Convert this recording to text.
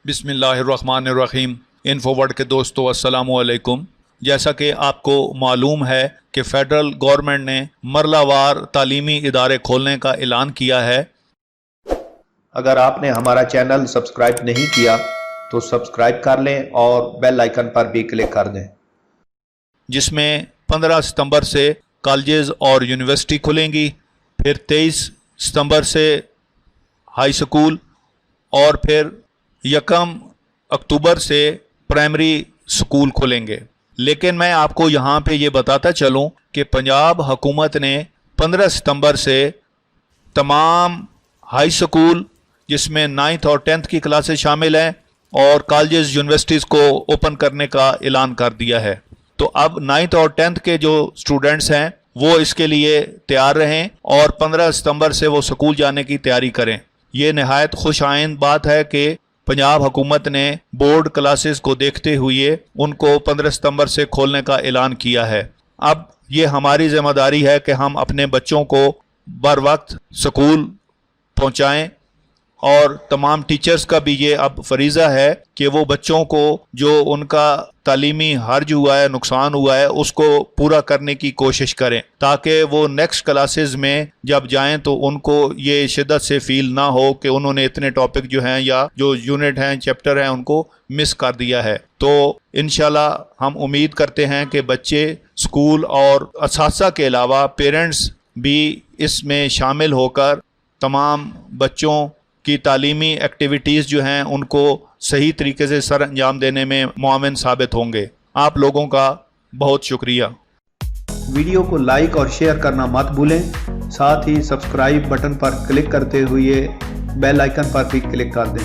بسم اللہ الرحمن الرحیم۔ انفو ورڈ کے دوستو السلام علیکم۔ جیسا کہ آپ کو معلوم ہے کہ فیڈرل گورنمنٹ نے مرلہ وار تعلیمی ادارے کھولنے کا اعلان کیا ہے۔ اگر آپ نے ہمارا چینل سبسکرائب نہیں کیا تو سبسکرائب کر لیں اور بیل آئیکن پر بھی کلک کر دیں، جس میں 15 ستمبر سے کالجز اور یونیورسٹی کھلیں گی، پھر 23 ستمبر سے ہائی سکول، اور پھر 1 اکتوبر سے پرائمری سکول کھلیں گے۔ لیکن میں آپ کو یہاں پہ یہ بتاتا چلوں کہ پنجاب حکومت نے 15 ستمبر سے تمام ہائی سکول، جس میں 9th اور 10th کی کلاسز شامل ہیں، اور کالجز یونیورسٹیز کو اوپن کرنے کا اعلان کر دیا ہے۔ تو اب 9th اور 10th کے جو اسٹوڈنٹس ہیں وہ اس کے لیے تیار رہیں اور 15 ستمبر سے وہ سکول جانے کی تیاری کریں۔ یہ نہایت خوش آئند بات ہے کہ پنجاب حکومت نے بورڈ کلاسز کو دیکھتے ہوئے ان کو 15 ستمبر سے کھولنے کا اعلان کیا ہے۔ اب یہ ہماری ذمہ داری ہے کہ ہم اپنے بچوں کو بر وقت سکول پہنچائیں، اور تمام ٹیچرز کا بھی یہ اب فریضہ ہے کہ وہ بچوں کو جو ان کا تعلیمی حرج ہوا ہے، نقصان ہوا ہے، اس کو پورا کرنے کی کوشش کریں، تاکہ وہ نیکسٹ کلاسز میں جب جائیں تو ان کو یہ شدت سے فیل نہ ہو کہ انہوں نے اتنے ٹاپک جو ہیں یا جو یونٹ ہیں، چیپٹر ہیں، ان کو مس کر دیا ہے۔ تو انشاءاللہ ہم امید کرتے ہیں کہ بچے اسکول اور اساتذہ کے علاوہ پیرنٹس بھی اس میں شامل ہو کر تمام بچوں کی تعلیمی ایکٹیویٹیز جو ہیں ان کو صحیح طریقے سے سر انجام دینے میں معاون ثابت ہوں گے۔ آپ لوگوں کا بہت شکریہ۔ ویڈیو کو لائک اور شیئر کرنا مت بھولیں، ساتھ ہی سبسکرائب بٹن پر کلک کرتے ہوئے بیل آئیکن پر بھی کلک کر دیں۔